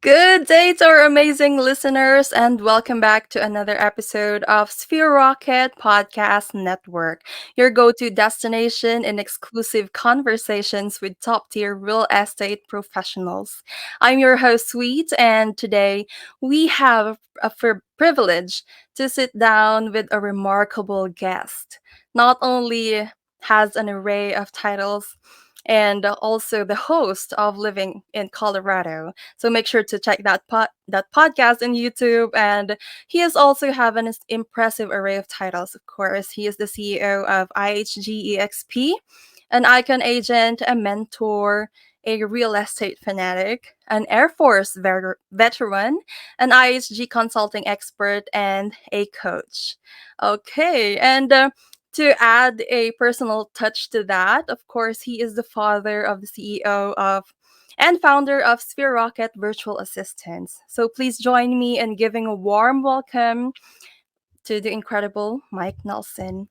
Good day to our amazing listeners, and welcome back to another episode of Sphere Rocket Podcast Network, your go to destination in exclusive conversations with top tier real estate professionals. I'm your host, Sweet, and today we have a privilege to sit down with a remarkable guest. Not only has an array of titles, and also the host of Living in Colorado. So make sure to check that podcast on YouTube. And he is also have an impressive array of titles. Of course, he is the CEO of IHGEXP, an icon agent, a mentor, a real estate fanatic, an Air Force veteran, an IHG consulting expert, and a coach. Okay, and to add a personal touch to that, of course, he is the father of the CEO of and founder of Sphere Rocket Virtual Assistants. So please join me in giving a warm welcome to the incredible Mike Nelson.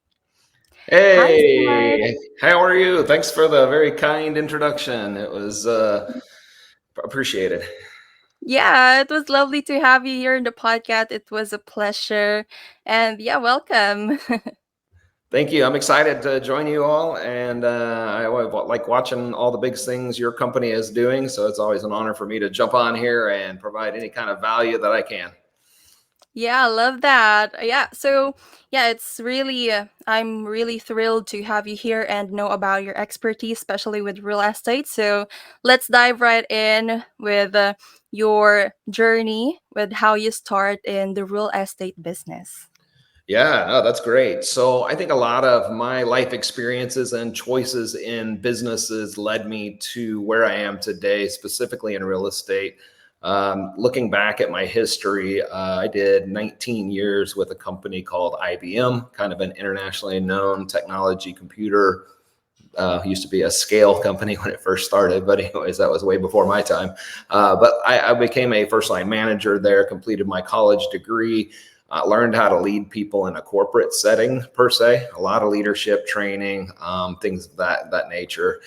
Hi, Sir Mike. Hey, how are you? Thanks for the very kind introduction. It was appreciated. Yeah, it was lovely to have you here in the podcast. It was a pleasure. And yeah, welcome. Thank you. I'm excited to join you all, and like watching all the big things your company is doing. So it's always an honor for me to jump on here and provide any kind of value that I can. Yeah, I love that. Yeah, so yeah, I'm really thrilled to have you here and know about your expertise, especially with real estate. So let's dive right in with your journey with how you start in the real estate business. Yeah, no, that's great. So I think a lot of my life experiences and choices in businesses led me to where I am today, specifically in real estate. Looking back at my history, I did 19 years with a company called IBM, kind of an internationally known technology computer. Used to be a scale company when it first started, but anyways, that was way before my time. But I became a first line manager there, completed my college degree, learned how to lead people in a corporate setting per se, a lot of leadership training, things of that nature.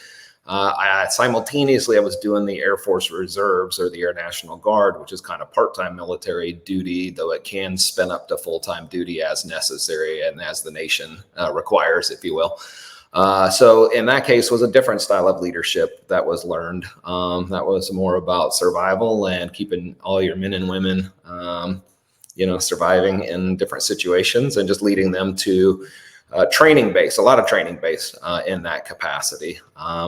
Simultaneously, I was doing the Air Force Reserves or the Air National Guard, which is kind of part-time military duty, though it can spin up to full-time duty as necessary and as the nation requires, if you will. So in that case was a different style of leadership that was learned. That was more about survival and keeping all your men and women, surviving in different situations and just leading them to training base, a lot of training base in that capacity,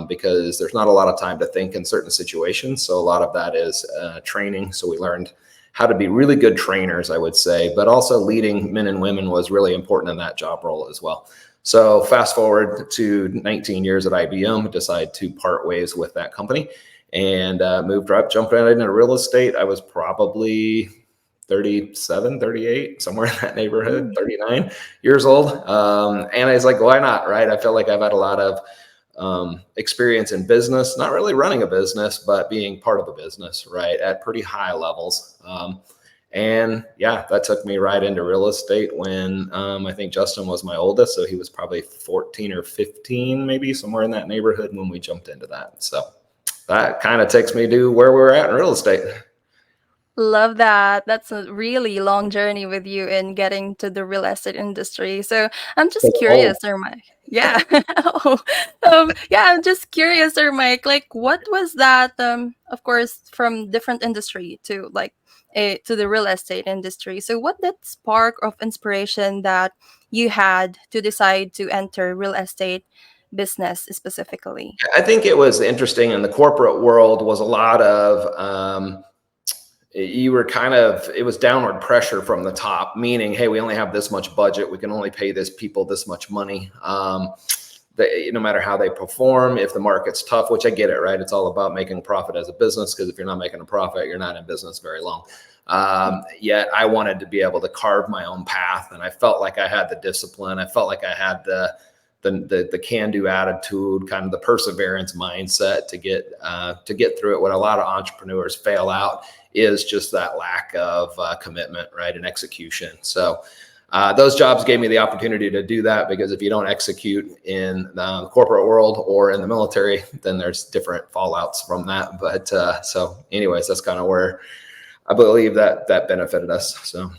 because there's not a lot of time to think in certain situations. So a lot of that is training. So we learned how to be really good trainers, I would say, but also leading men and women was really important in that job role as well. So fast forward to 19 years at IBM, decided to part ways with that company and jumped right into real estate. I was probably 37, 38, somewhere in that neighborhood, Mm. 39 years old. And I was like, why not? Right. I feel like I've had a lot of experience in business, not really running a business, but being part of a business, right, at pretty high levels. And yeah, that took me right into real estate when I think Justin was my oldest. So he was probably 14 or 15, maybe somewhere in that neighborhood when we jumped into that. So that kind of takes me to where we're at in real estate. Love that. That's a really long journey with you in getting to the real estate industry. So I'm just Oh, curious, Sir Mike. Yeah. Oh, yeah, I'm just curious, Sir Mike. Like, what was that? Of course, from different industry to to the real estate industry. So, what that spark of inspiration that you had to decide to enter real estate business specifically? I think it was interesting in the corporate world was a lot of you were kind of it was downward pressure from the top, meaning, hey, we only have this much budget, we can only pay this people this much money. No matter how they perform, if the market's tough, which I get it, right? It's all about making a profit as a business, because if you're not making a profit, you're not in business very long. Yet I wanted to be able to carve my own path, and I felt like I had the discipline. I felt like I had the can-do attitude, kind of the perseverance mindset to get through it. What a lot of entrepreneurs fail out is just that lack of commitment, right, and execution. So those jobs gave me the opportunity to do that, because if you don't execute in the corporate world or in the military, then there's different fallouts from that. But so anyways, that's kind of I believe that that benefited us. So.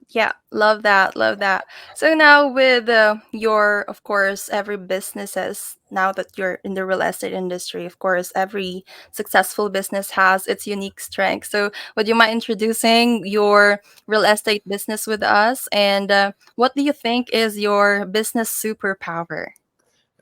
Yeah, love that, love that. So now with your, of course, every businesses, now that you're in the real estate industry, of course, every successful business has its unique strength. So would you mind introducing your real estate business with us? And what do you think is your business superpower?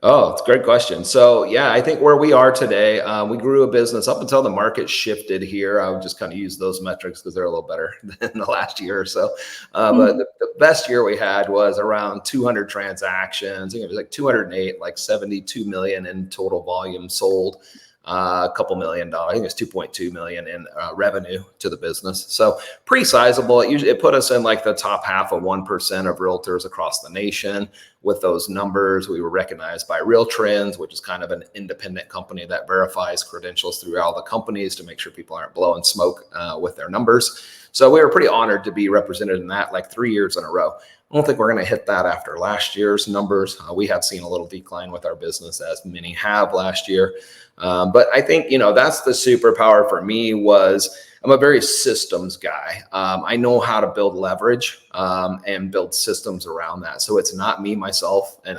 Oh, it's a great question. So, yeah, I think where we are today, we grew a business up until the market shifted here. I would just kind of use those metrics because they're a little better than the last year or so. But the best year we had was around 200 transactions. I think it was like 208, like 72 million in total volume sold. A couple $1 million. I think it's 2.2 million in revenue to the business. So pretty sizable. It put us in like the top half of 1% of realtors across the nation. With those numbers, we were recognized by Real Trends, which is kind of an independent company that verifies credentials through all the companies to make sure people aren't blowing smoke with their numbers. So we were pretty honored to be represented in that like 3 years in a row. I don't think we're going to hit that after last year's numbers. We have seen a little decline with our business, as many have last year. But I think, that's the superpower for me was I'm a very systems guy. I know how to build leverage and build systems around that. So it's not me, myself, and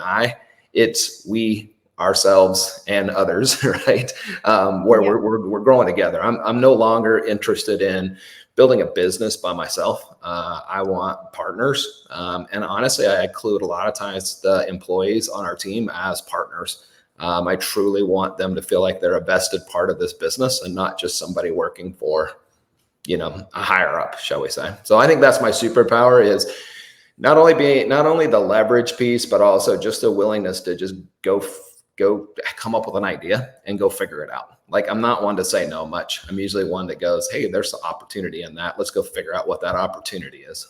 it's we, ourselves, and others, right? Where Yeah. we're growing together. I'm no longer interested in building a business by myself. I want partners. And honestly, I include a lot of times the employees on our team as partners. I truly want them to feel like they're a vested part of this business and not just somebody working for, a higher up, shall we say. So I think that's my superpower is not only the leverage piece, but also just the willingness to just go come up with an idea and go figure it out. Like I'm not one to say no much. I'm usually one that goes, hey, there's some opportunity in that. Let's go figure out what that opportunity is.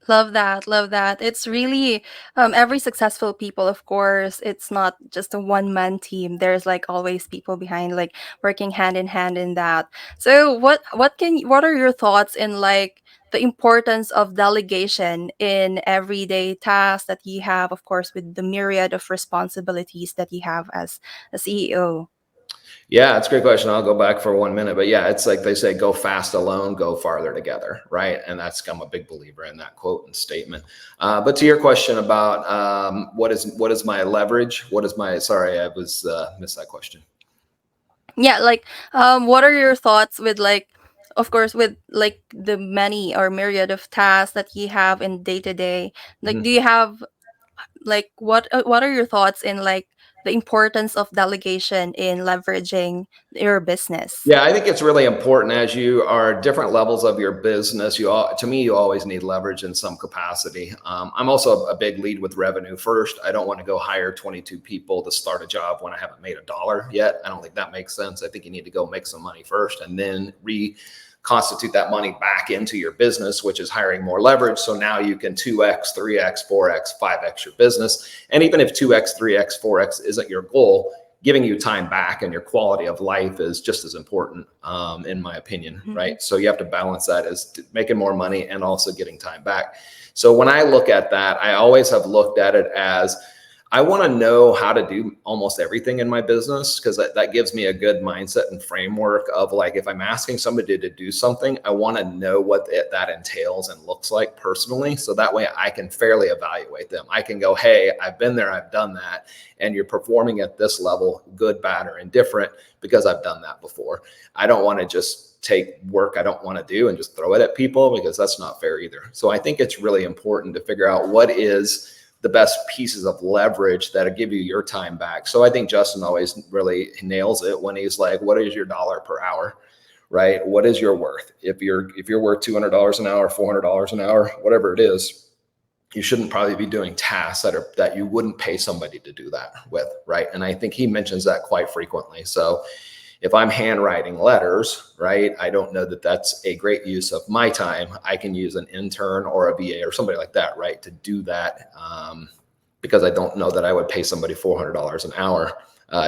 Love that, love that. It's really every successful people, of course, it's not just a one-man team. There's like always people behind, like working hand in hand in that. So what are your thoughts in like the importance of delegation in everyday tasks that you have, of course, with the myriad of responsibilities that you have as a CEO? Yeah, it's a great question. I'll go back for 1 minute, but yeah, it's like they say, go fast alone, go farther together, right? And I'm a big believer in that quote and statement. But to your question about what is my leverage? What is my sorry, I was missed that question. Yeah, like what are your thoughts with like, of course, with like the many or myriad of tasks that you have in day to day, like Mhm. do you have like what are your thoughts in like the importance of delegation in leveraging your business? Yeah, I think it's really important as you are different levels of your business. To me, you always need leverage in some capacity. I'm also a big lead with revenue first. I don't want to go hire 22 people to start a job when I haven't made a dollar yet. I don't think that makes sense. I think you need to go make some money first and then reconstitute that money back into your business, which is hiring more leverage. So now you can 2x, 3x, 4x, 5x your business. And even if 2x, 3x, 4x isn't your goal, giving you time back and your quality of life is just as important, in my opinion, Mhm. right? So you have to balance that as making more money and also getting time back. So when I look at that, I always have looked at it as I want to know how to do almost everything in my business because that gives me a good mindset and framework of like if I'm asking somebody to do something, I want to know what that entails and looks like personally. So that way I can fairly evaluate them. I can go, hey, I've been there, I've done that, and you're performing at this level, good, bad, or indifferent, because I've done that before. I don't want to just take work I don't want to do and just throw it at people because that's not fair either. So I think it's really important to figure out what is the best pieces of leverage that'll give you your time back. So I think Justin always really nails it when he's like, what is your dollar per hour? Right? What is your worth? If you're worth $200 an hour, $400 an hour, whatever it is, you shouldn't probably be doing tasks that you wouldn't pay somebody to do that with, right? And I think he mentions that quite frequently. So if I'm handwriting letters, right, I don't know that that's a great use of my time. I can use an intern or a VA or somebody like that, right, to do that, because I don't know that I would pay somebody $400 an hour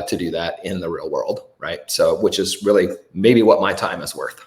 to do that in the real world, right? So, which is really maybe what my time is worth.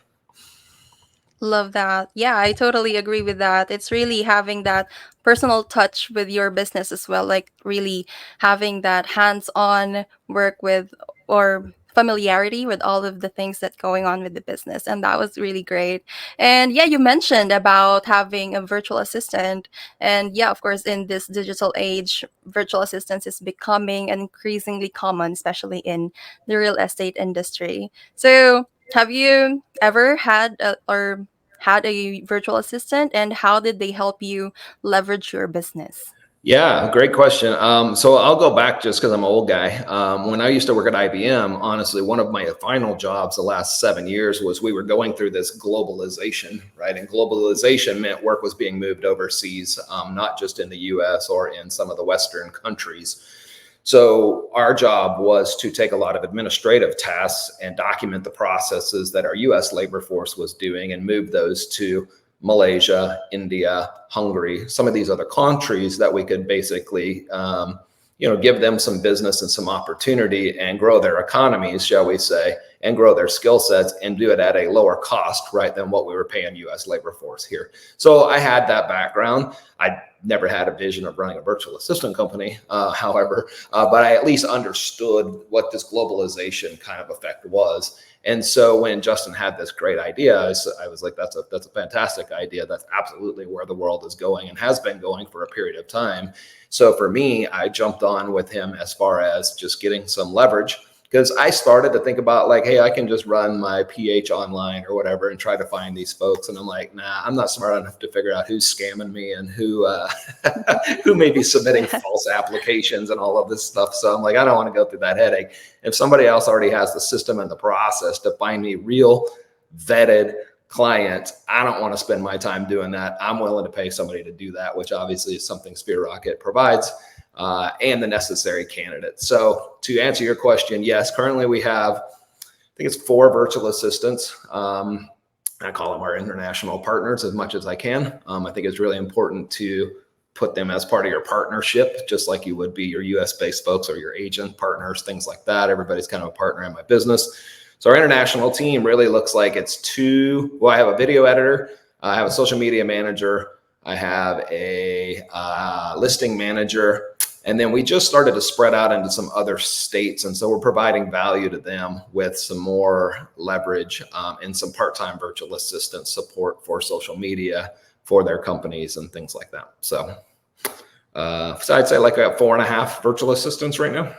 Love that. Yeah, I totally agree with that. It's really having that personal touch with your business as well, like really having that hands-on work with or familiarity with all of the things that going on with the business, and that was really great. And yeah, you mentioned about having a virtual assistant, and yeah, of course, in this digital age, virtual assistants is becoming increasingly common, especially in the real estate industry. So have you ever had a virtual assistant, and how did they help you leverage your business? Yeah, great question. So I'll go back just because I'm an old guy. When I used to work at IBM, honestly, one of my final jobs the last 7 years was we were going through this globalization, right? And globalization meant work was being moved overseas, not just in the US or in some of the Western countries. So our job was to take a lot of administrative tasks and document the processes that our US labor force was doing and move those to Malaysia, India, Hungary, some of these other countries that we could basically, give them some business and some opportunity and grow their economies, shall we say, and grow their skill sets and do it at a lower cost, right, than what we were paying U.S. labor force here. So I had that background. I never had a vision of running a virtual assistant company, however, but I at least understood what this globalization kind of effect was. And so when Justin had this great idea, I was like, that's a fantastic idea. That's absolutely where the world is going and has been going for a period of time. So for me, I jumped on with him as far as just getting some leverage, because I started to think about like, hey, I can just run my PH online or whatever and try to find these folks. And I'm like, nah, I'm not smart enough to figure out who's scamming me and who who may be submitting false applications and all of this stuff. So I'm like, I don't want to go through that headache. If somebody else already has the system and the process to find me real vetted clients, I don't want to spend my time doing that. I'm willing to pay somebody to do that, which obviously is something SphereRocket provides. And the necessary candidates. So to answer your question, yes, currently we have, I think it's 4 virtual assistants. I call them our international partners as much as I can. I think it's really important to put them as part of your partnership, just like you would be your US-based folks or your agent partners, things like that. Everybody's kind of a partner in my business. So our international team really looks like it's 2. Well, I have a video editor. I have a social media manager. I have a listing manager. And then we just started to spread out into some other states. And so we're providing value to them with some more leverage and some part-time virtual assistant support for social media for their companies and things like that. So I'd say like I have 4.5 virtual assistants right now.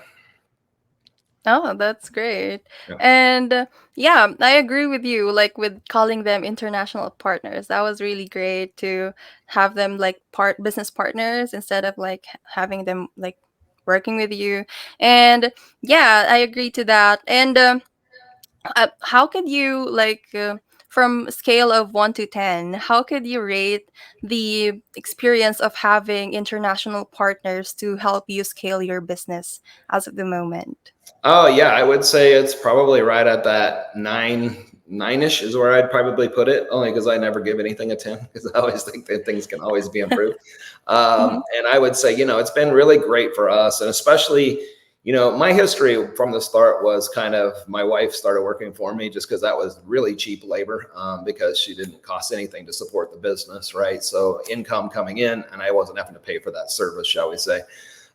Oh, that's great. Yeah. And yeah, I agree with you, like with calling them international partners. That was really great to have them like business partners instead of like having them like working with you. And yeah, I agree to that. And how could you from scale of 1 to 10, how could you rate the experience of having international partners to help you scale your business as of the moment? Oh yeah, I would say it's probably right at that 9-ish is where I'd probably put it, only because I never give anything a 10 because I always think that things can always be improved. Mhm. And I would say, it's been really great for us. And especially, my history from the start was kind of my wife started working for me just because that was really cheap labor because she didn't cost anything to support the business, right? So income coming in and I wasn't having to pay for that service, shall we say.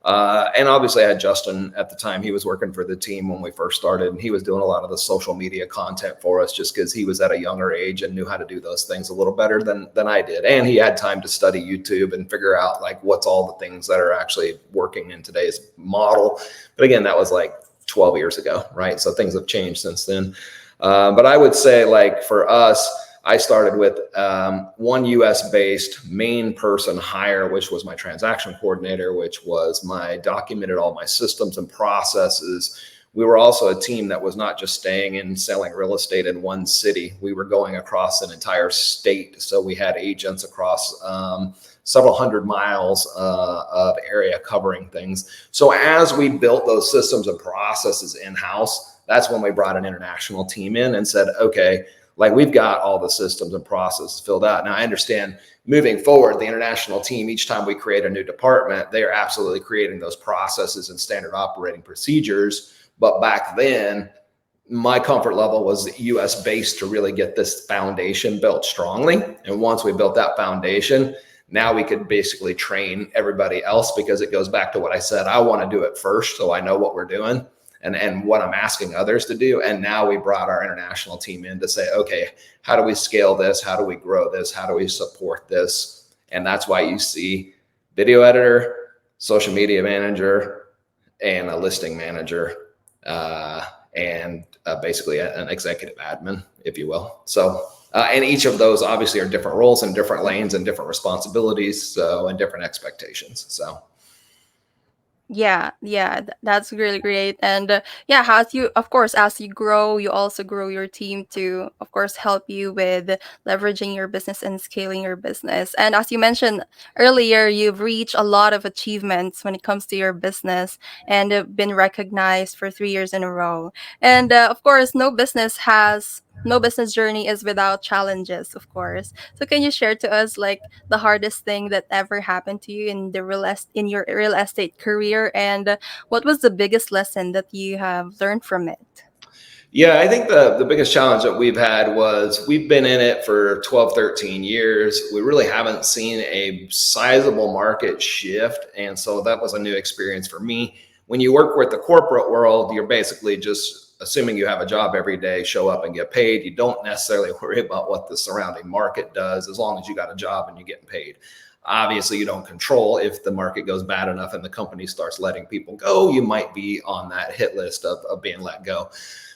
And obviously I had Justin at the time. He was working for the team when we first started, and he was doing a lot of the social media content for us just because he was at a younger age and knew how to do those things a little better than I did. And he had time to study YouTube and figure out like what's all the things that are actually working in today's model. But again, that was like 12 years ago, right? So things have changed since then. But I would say like for us, I started with one US-based main person hire, which was my transaction coordinator, which was documented all my systems and processes. We were also a team that was not just staying and selling real estate in one city. We were going across an entire state. So we had agents across several hundred miles of area covering things. So as we built those systems and processes in-house, that's when we brought an international team in and said, okay, like we've got all the systems and processes filled out. Now I understand moving forward, the international team, each time we create a new department, they are absolutely creating those processes and standard operating procedures. But back then, my comfort level was US based to really get this foundation built strongly. And once we built that foundation, now we could basically train everybody else because it goes back to what I said. I want to do it first so I know what we're doing. and what I'm asking others to do. And now we brought our international team in to say, okay, how do we scale this? How do we grow this? How do we support this? And that's why you see video editor, social media manager, and a listing manager, and basically an executive admin, if you will. So, and each of those obviously are different roles and different lanes and different responsibilities, so, and different expectations. So. Yeah, that's really great. And yeah, as you, of course, as you grow, you also grow your team to, of course, help you with leveraging your business and scaling your business. And as you mentioned earlier, you've reached a lot of achievements when it comes to your business and been recognized for 3 years in a row. And of course, no business journey is without challenges, of course. So can you share to us like the hardest thing that ever happened to you in in your real estate career, and what was the biggest lesson that you have learned from it? Yeah, I think the biggest challenge that we've had was we've been in it for 12, 13 years. We really haven't seen a sizable market shift. And so that was a new experience for me. When you work with the corporate world, you're basically just assuming you have a job every day, show up and get paid. You don't necessarily worry about what the surrounding market does as long as you got a job and you're getting paid. Obviously, you don't control if the market goes bad enough and the company starts letting people go, you might be on that hit list of being let go.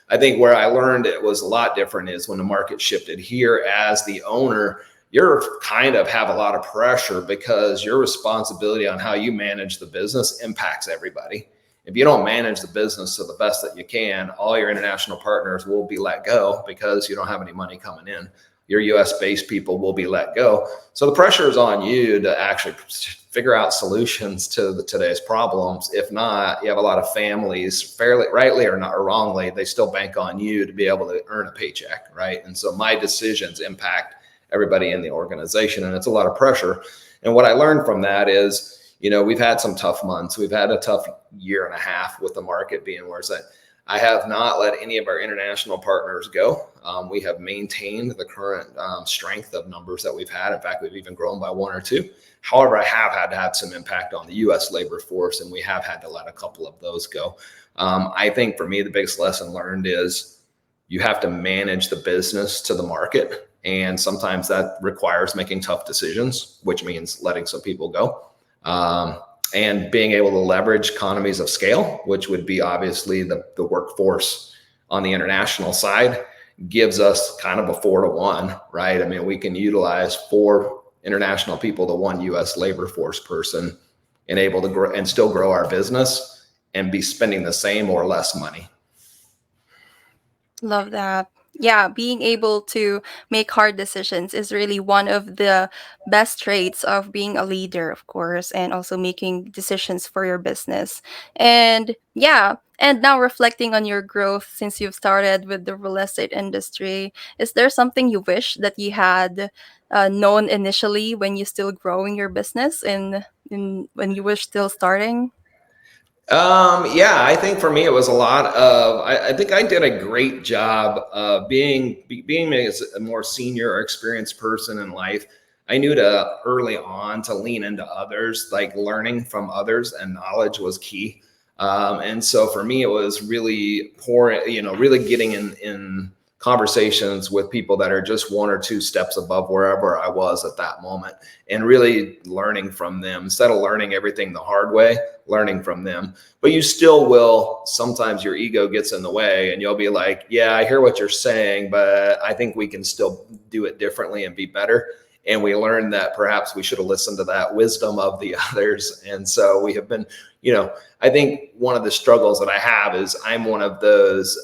I think where I learned it was a lot different is when the market shifted here as the owner, you're kind of have a lot of pressure because your responsibility on how you manage the business impacts everybody. If you don't manage the business to the best that you can, all your international partners will be let go because you don't have any money coming in. Your US based people will be let go. So the pressure is on you to actually figure out solutions to today's problems. If not, you have a lot of families, fairly rightly or not or wrongly, they still bank on you to be able to earn a paycheck, right? And so my decisions impact everybody in the organization, and it's a lot of pressure. And what I learned from that is, we've had some tough months. We've had a tough year and a half with the market being where it's at. I have not let any of our international partners go. We have maintained the current strength of numbers that we've had. In fact, we've even grown by one or two. However, I have had to have some impact on the U.S. labor force, and we have had to let a couple of those go. I think for me, the biggest lesson learned is you have to manage the business to the market. And sometimes that requires making tough decisions, which means letting some people go. And being able to leverage economies of scale, which would be obviously the workforce on the international side, gives us kind of a 4-to-1, right? I mean, we can utilize 4 international people to 1 US labor force person and able to grow and still grow our business and be spending the same or less money. Love that. Yeah, being able to make hard decisions is really one of the best traits of being a leader, of course, and also making decisions for your business. And yeah, and now reflecting on your growth since you've started with the real estate industry, is there something you wish that you had known initially when you still growing your business in when you were still starting? Yeah, I think for me it was a lot of. I think I did a great job of being as a more senior or experienced person in life. I knew to early on to lean into others, like learning from others, and knowledge was key. And so for me, it was really really getting in conversations with people that are just 1 or 2 steps above wherever I was at that moment, and really learning from them instead of learning everything the hard way, learning from them. But you still will, sometimes your ego gets in the way and you'll be like, yeah, I hear what you're saying, but I think we can still do it differently and be better. And we learned that perhaps we should have listened to that wisdom of the others. And so we have been, I think one of the struggles that I have is I'm one of those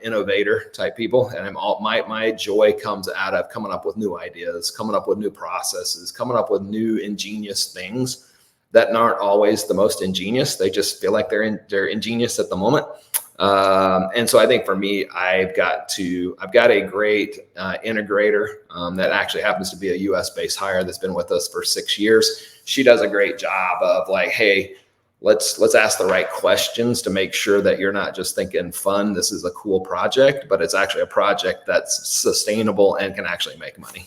innovator type people, and my joy comes out of coming up with new ideas, coming up with new processes, coming up with new ingenious things that aren't always the most ingenious. They just feel like they're ingenious at the moment. And so I think for me, I've got a great integrator that actually happens to be a US based hire that's been with us for 6 years. She does a great job of like, hey, let's ask the right questions to make sure that you're not just thinking fun, this is a cool project, but it's actually a project that's sustainable and can actually make money.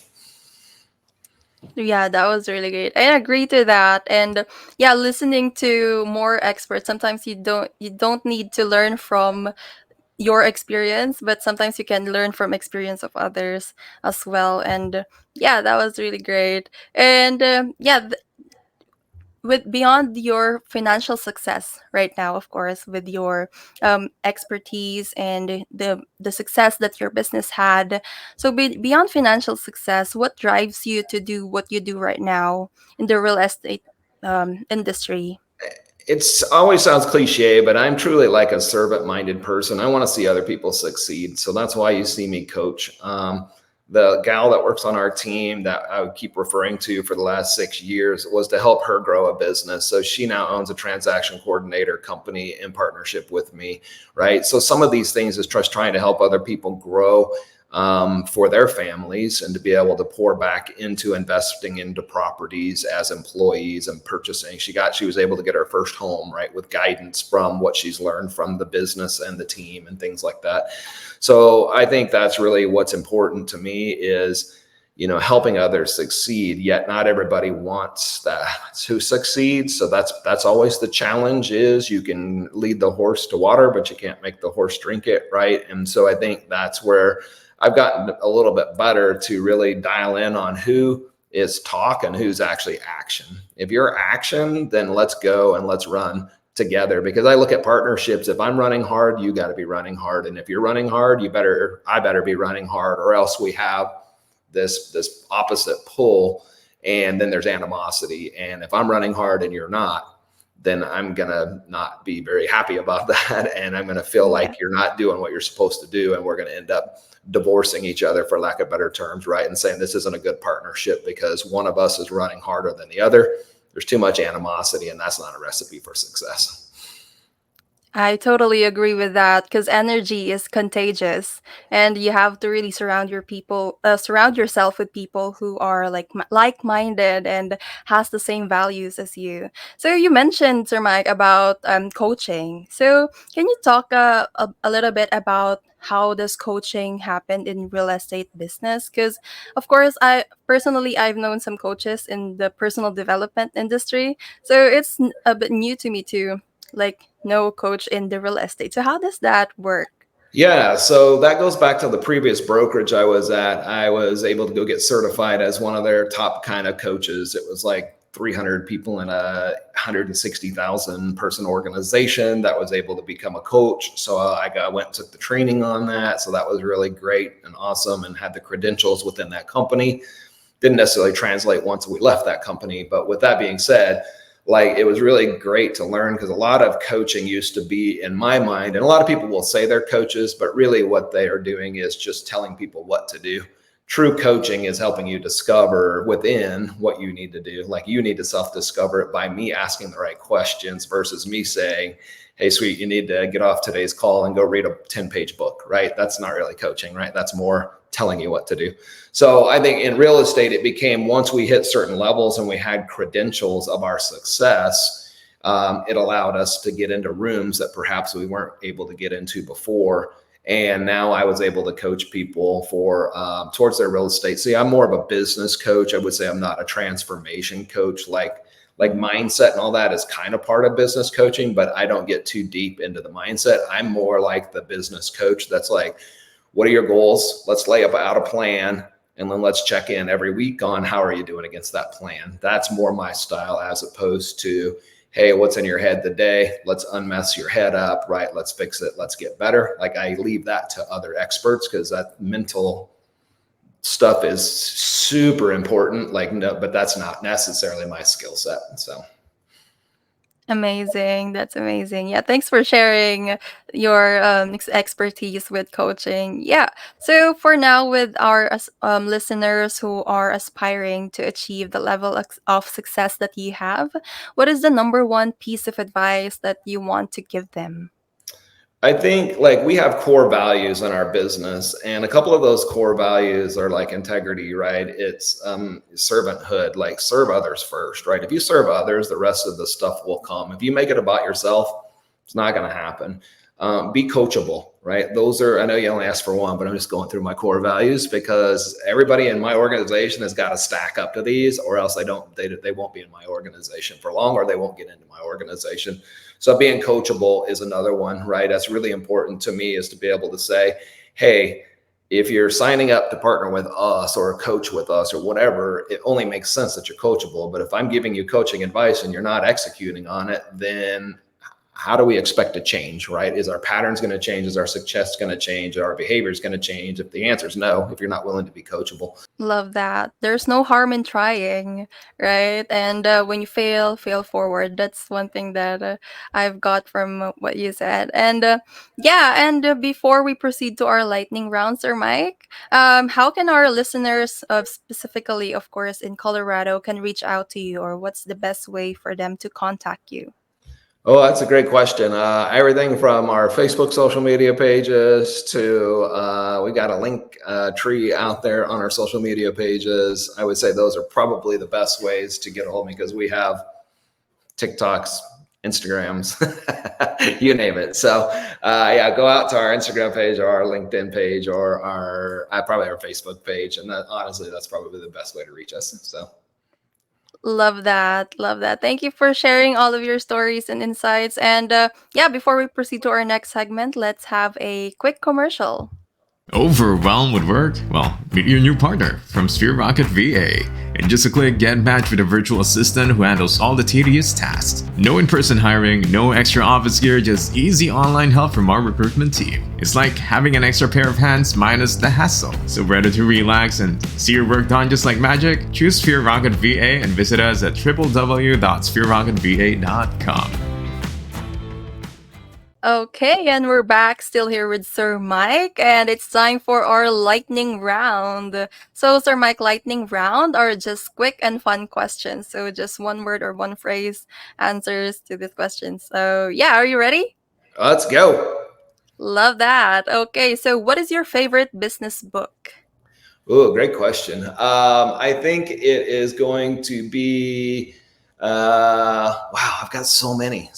Yeah, that was really great. I agree to that. And yeah, listening to more experts, sometimes you don't need to learn from your experience, but sometimes you can learn from experience of others as well. And yeah, that was really great. And yeah, with beyond your financial success right now, of course, with your expertise and the success that your business had, so beyond financial success, what drives you to do what you do right now in the real estate industry? It's always sounds cliche, but I'm truly like a servant minded person. I want to see other people succeed. So that's why you see me coach. The gal that works on our team that I would keep referring to for the last 6 years was to help her grow a business. So she now owns a transaction coordinator company in partnership with me, right? So some of these things is just trying to help other people grow for their families and to be able to pour back into investing into properties as employees and purchasing. She was able to get her first home, right, with guidance from what she's learned from the business and the team and things like that. So I think that's really what's important to me is, helping others succeed, yet not everybody wants that to succeed. So that's always the challenge is you can lead the horse to water, but you can't make the horse drink it, right? And so I think that's where I've gotten a little bit better to really dial in on who is talk and who's actually action. If you're action, then let's go and let's run together, because I look at partnerships. If I'm running hard, you got to be running hard. And if you're running hard, I better be running hard, or else we have this opposite pull, and then there's animosity. And if I'm running hard and you're not, then I'm going to not be very happy about that. And I'm going to feel Yeah. like you're not doing what you're supposed to do. And we're going to end up divorcing each other, for lack of better terms, right? And saying this isn't a good partnership because one of us is running harder than the other. There's too much animosity, and that's not a recipe for success. I totally agree with that because energy is contagious, and you have to really surround yourself with people who are like-minded and has the same values as you. So you mentioned, Sir Mike, about coaching. So can you talk a little bit about how does coaching happen in real estate business? Because of course, I've known some coaches in the personal development industry, so it's a bit new to me too, like no coach in the real estate. So how does that work? Yeah, so that goes back to the previous brokerage I was at. I was able to go get certified as one of their top kind of coaches. It was like 300 people in a 160,000 person organization that was able to become a coach. So went and took the training on that. So that was really great and awesome, and had the credentials within that company. Didn't necessarily translate once we left that company. But with that being said, like, it was really great to learn, because a lot of coaching used to be, in my mind, and a lot of people will say they're coaches, but really what they are doing is just telling people what to do. True coaching is helping you discover within what you need to do. Like, you need to self-discover it by me asking the right questions versus me saying, hey, sweet, you need to get off today's call and go read a 10-page book, right? That's not really coaching, right? That's more telling you what to do. So I think in real estate, it became, once we hit certain levels and we had credentials of our success, it allowed us to get into rooms that perhaps we weren't able to get into before. And now I was able to coach people for towards their real estate. See, I'm more of a business coach. I would say I'm not a transformation coach. Like mindset and all that is kind of part of business coaching, but I don't get too deep into the mindset. I'm more like the business coach that's like, what are your goals? Let's lay out a plan, and then let's check in every week on how are you doing against that plan. That's more my style, as opposed to, hey, what's in your head today? Let's unmess your head up, right? Let's fix it. Let's get better. Like, I leave that to other experts, because that mental stuff is super important. Like, no, but that's not necessarily my skill set. So Amazing. That's amazing. Yeah, thanks for sharing your expertise with coaching. Yeah. So for now, with our listeners who are aspiring to achieve the level of success that you have, what is the number one piece of advice that you want to give them? I think, like, we have core values in our business, and a couple of those core values are like integrity, right? It's servanthood, like serve others first, right? If you serve others, the rest of the stuff will come. If you make it about yourself, it's not going to happen. Be coachable, right? Those are, I know you only asked for one, but I'm just going through my core values because everybody in my organization has got to stack up to these, or else they won't be in my organization for long, or they won't get into my organization. So being coachable is another one, right? That's really important to me, is to be able to say, hey, if you're signing up to partner with us or coach with us or whatever, it only makes sense that you're coachable. But if I'm giving you coaching advice and you're not executing on it, then how do we expect to change, right? Is our patterns going to change? Is our success going to change? Are our behaviors going to change? If the answer is no, if you're not willing to be coachable. Love that. There's no harm in trying, right? And when you fail, fail forward. That's one thing that I've got from what you said. And yeah, and before we proceed to our lightning round, Sir Mike, how can our listeners, specifically, of course, in Colorado, can reach out to you, or what's the best way for them to contact you? Oh, that's a great question. Everything from our Facebook social media pages to we got a link tree out there on our social media pages. I would say those are probably the best ways to get a hold of me, because we have TikToks, Instagrams, you name it. So yeah, go out to our Instagram page or our LinkedIn page or our probably our Facebook page, and honestly, that's probably the best way to reach us. So. Love that. Love that. Thank you for sharing all of your stories and insights. And yeah, before we proceed to our next segment, let's have a quick commercial. Overwhelmed with work? Well, meet your new partner from Sphere Rocket VA. In just a click, get matched with a virtual assistant who handles all the tedious tasks. No in-person hiring, no extra office gear, just easy online help from our recruitment team. It's like having an extra pair of hands minus the hassle. So ready to relax and see your work done just like magic? Choose Sphere Rocket VA and visit us at www.sphererocketva.com. Okay, and we're back still here with Sir Mike, and it's time for our lightning round. So, Sir Mike, lightning round are just quick and fun questions. So, just one word or one phrase answers to this question. So, yeah, are you ready? Let's go. Love that. Okay, so what is your favorite business book? Oh, great question. I think it is going to be, wow, I've got so many.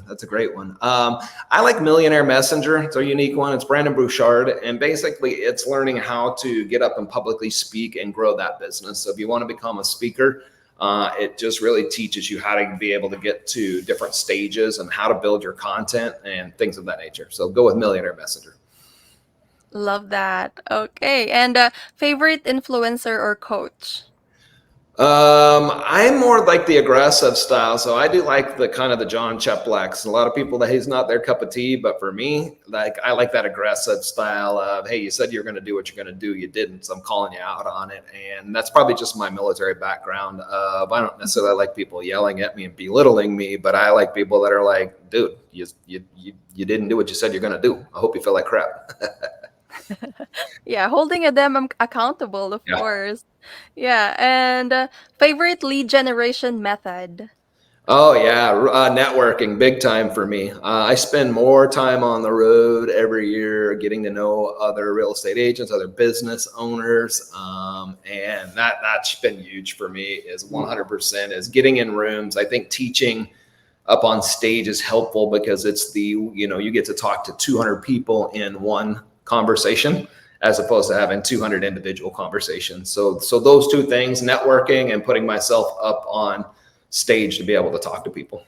That's a great one. I like Millionaire Messenger. It's a unique one. It's Brandon Bouchard. And basically, it's learning how to get up and publicly speak and grow that business. So if you want to become a speaker, it just really teaches you how to be able to get to different stages and how to build your content and things of that nature. So go with Millionaire Messenger. Love that. Okay, and favorite influencer or coach? I'm more like the aggressive style. So I do like the kind of the John Cheplaks. A lot of people that he's not their cup of tea, but for me, like I like that aggressive style of, hey, you said you're going to do what you're going to do. You didn't. So I'm calling you out on it. And that's probably just my military background. I don't necessarily like people yelling at me and belittling me, but I like people that are like, dude, you didn't do what you said you're going to do. I hope you feel like crap. Yeah, holding them accountable, of Yeah. course. Yeah, and favorite lead generation method? Oh yeah, networking, big time for me. I spend more time on the road every year, getting to know other real estate agents, other business owners, and that's been huge for me. Is 100% is getting in rooms. I think teaching up on stage is helpful because it's you get to talk to 200 people in one conversation, as opposed to having 200 individual conversations. So those two things, networking and putting myself up on stage to be able to talk to people.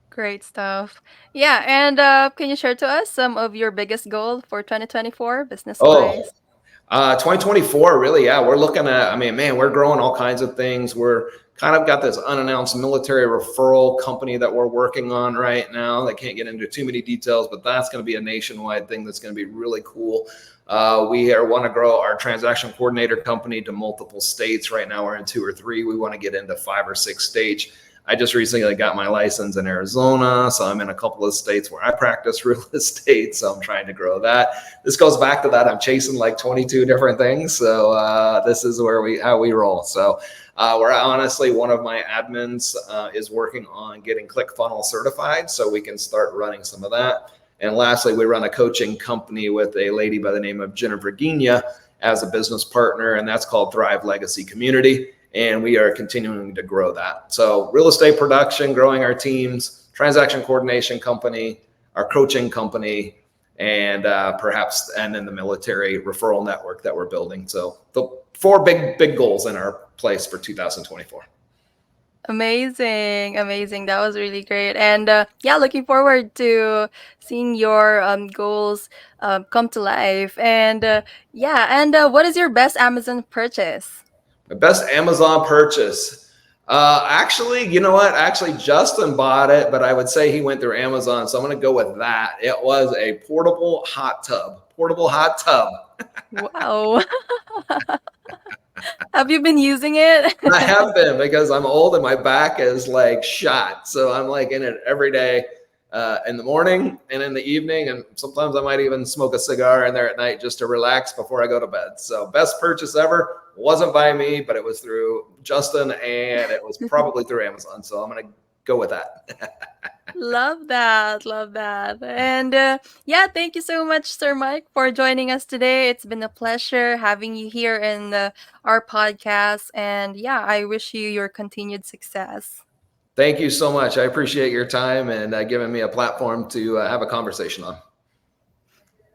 Great stuff. Yeah, and can you share to us some of your biggest goal for 2024 business Oh, wise? 2024, really, yeah. We're looking at, I mean, man, we're growing all kinds of things. We're kind of got this unannounced military referral company that we're working on right now. I can't get into too many details, but that's going to be a nationwide thing that's going to be really cool. We want to grow our transaction coordinator company to multiple states. Right now, we're in 2 or 3. We want to get into 5 or 6 states. I just recently got my license in Arizona, so I'm in a couple of states where I practice real estate, so I'm trying to grow that. This goes back to that I'm chasing like 22 different things, so this is how we roll. So we're honestly, one of my admins is working on getting ClickFunnels certified, so we can start running some of that. And lastly, we run a coaching company with a lady by the name of Jennifer Virginia as a business partner, and that's called Thrive Legacy Community. And we are continuing to grow that. So real estate production, growing our teams, transaction coordination company, our coaching company, and perhaps and then the military referral network that we're building. So the 4 big goals in our place for 2024. Amazing, amazing. That was really great. And yeah, looking forward to seeing your goals come to life. And yeah, and what is your best Amazon purchase? My best Amazon purchase. Actually, you know what? Actually, Justin bought it, but I would say he went through Amazon. So I'm going to go with that. It was a portable hot tub. Wow. Have you been using it? I have been, because I'm old and my back is like shot. So I'm like in it every day, in the morning and in the evening. And sometimes I might even smoke a cigar in there at night just to relax before I go to bed. So best purchase ever. Wasn't by me, but it was through Justin, and it was probably through Amazon. So I'm going to go with that. Love that. Love that. And yeah, thank you so much, Sir Mike, for joining us today. It's been a pleasure having you here in our podcast. And yeah, I wish you your continued success. Thank you so much. I appreciate your time and giving me a platform to have a conversation on.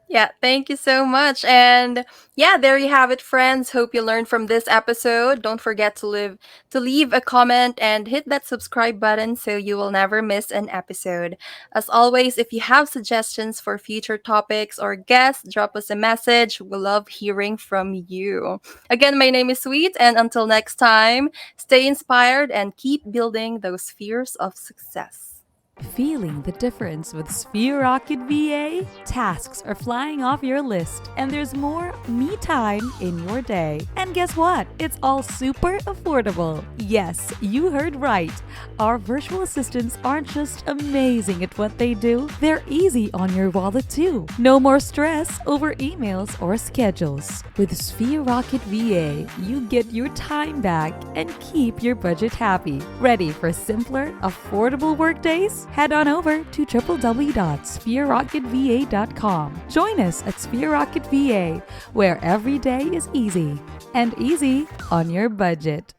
Yeah, thank you so much. And yeah, there you have it, friends. Hope you learned from this episode. Don't forget to leave a comment and hit that subscribe button so you will never miss an episode. As always, if you have suggestions for future topics or guests, drop us a message. We love hearing from you. Again, my name is Sweet, and until next time, stay inspired and keep building those spheres of success. Feeling the difference with Sphere Rocket VA? Tasks are flying off your list, and there's more me time in your day. And guess what? It's all super affordable. Yes, you heard right. Our virtual assistants aren't just amazing at what they do, they're easy on your wallet too. No more stress over emails or schedules. With Sphere Rocket VA, you get your time back and keep your budget happy. Ready for simpler, affordable workdays? Head on over to www.sphererocketva.com. Join us at Sphere Rocket VA, where every day is easy and easy on your budget.